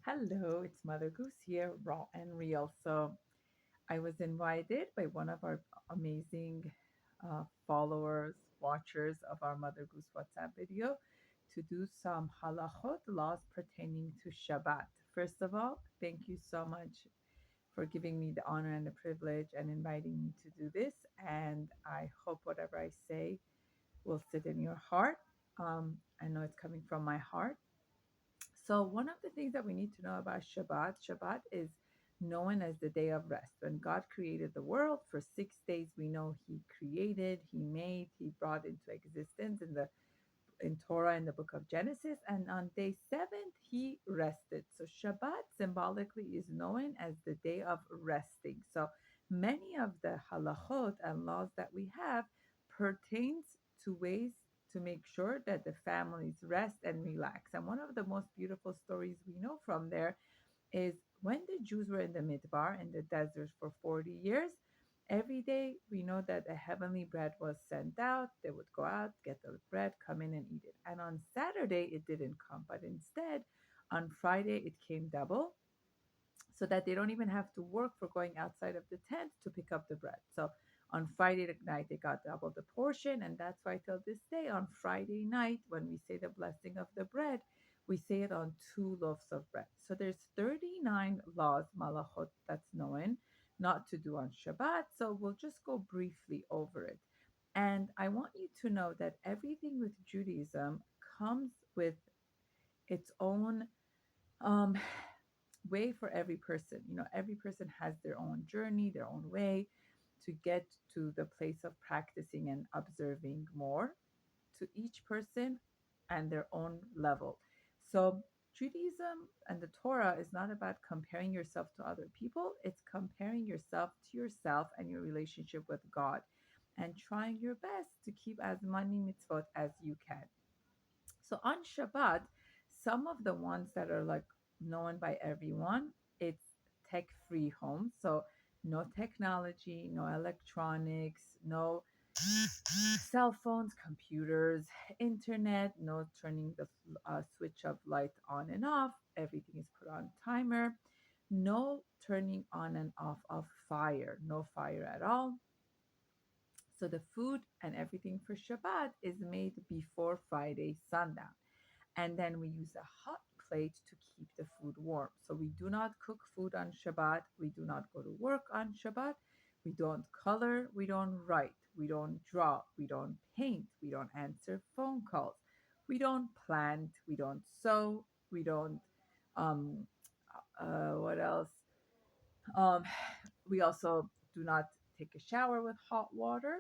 Hello, it's Mother Goose here, raw and real. So, I was invited by one of our amazing followers, watchers of our Mother Goose WhatsApp video to do some halachot laws pertaining to Shabbat. First of all, thank you so much for giving me the honor and the privilege and inviting me to do this. And I hope whatever I say will sit in your heart. I know it's coming from my heart. So, one of the things that we need to know about Shabbat is known as the day of rest. When God created the world for 6 days, we know He created, He made, He brought into existence in Torah in the book of Genesis, and on day seventh He rested. So Shabbat symbolically is known as the day of resting. So many of the halachot and laws that we have pertains to ways to make sure that the families rest and relax. And one of the most beautiful stories we know from there is when the Jews were in the Midbar, in the desert for 40 years, every day we know that a heavenly bread was sent out. They would go out, get the bread, come in and eat it. And on Saturday, it didn't come, but instead, on Friday, it came double so that they don't even have to work for going outside of the tent to pick up the bread. So on Friday night, they got double the portion. And that's why till this day, on Friday night, when we say the blessing of the bread, we say it on two loaves of bread. So there's 39 laws, malachot, that's known not to do on Shabbat. So we'll just go briefly over it. And I want you to know that everything with Judaism comes with its own um, way for every person. Every person has their own journey, their own way to get to the place of practicing and observing more to each person and their own level. So, Judaism and the Torah is not about comparing yourself to other people, it's comparing yourself to yourself and your relationship with God and trying your best to keep as many mitzvot as you can. So on Shabbat, some of the ones that are like known by everyone, it's tech-free home. So no technology, no electronics, no cell phones, computers, internet, no turning the switch of light on and off. Everything is put on timer. No turning on and off of fire, no fire at all. So the food and everything for Shabbat is made before Friday sundown. And then we use a hot plate to keep the food warm. So we do not cook food on Shabbat. We do not go to work on Shabbat. We don't color. We don't write. We don't draw. We don't paint. We don't answer phone calls. We don't plant. We don't sew. We don't, um, what else? Um, we also do not take a shower with hot water.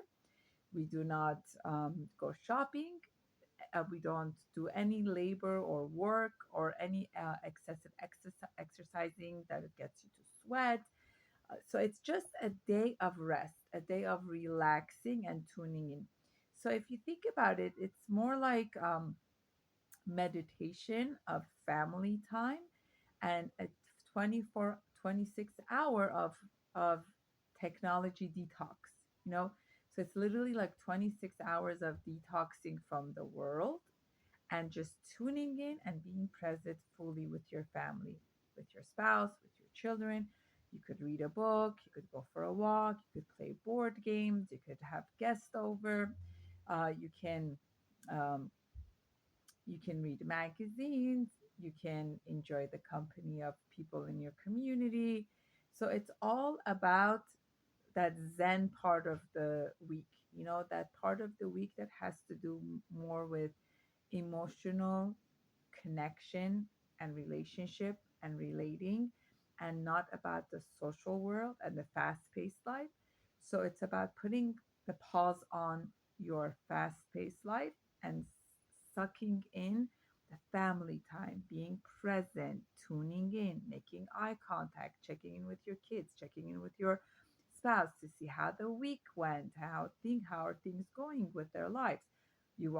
We do not go shopping. We don't do any labor or work or any excessive exercising that it gets you to sweat. So it's just a day of rest, a day of relaxing and tuning in. So if you think about it, it's more like meditation of family time and a 24, 26 hour of technology detox, you know? So it's literally like 26 hours of detoxing from the world and just tuning in and being present fully with your family, with your spouse, with your children. You could read a book, you could go for a walk, you could play board games, you could have guests over, you can um, you can read magazines, you can enjoy the company of people in your community. So it's all about that Zen part of the week, that part of the week that has to do more with emotional connection and relationship and relating, and not about the social world and the fast paced life. So it's about putting the pause on your fast paced life and sucking in the family time, being present, tuning in, making eye contact, checking in with your kids, checking in with your spouse to see how the week went, how are things going with their lives. You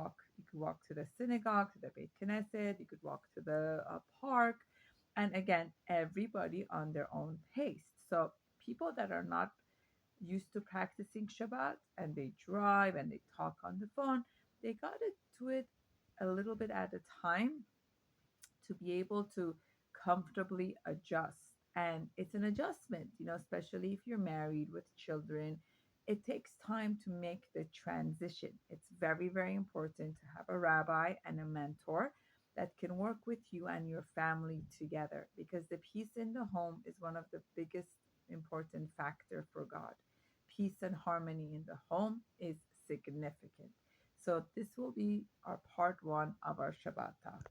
could walk to the synagogue, to the Beit Knesset, you could walk to the park, and again, everybody on their own pace. So people that are not used to practicing Shabbat and they drive and they talk on the phone, they got to do it a little bit at a time to be able to comfortably adjust. And it's an adjustment, especially if you're married with children. It takes time to make the transition. It's very, very important to have a rabbi and a mentor that can work with you and your family together, because the peace in the home is one of the biggest important factor for God. Peace and harmony in the home is significant. So this will be our part one of our Shabbat talk.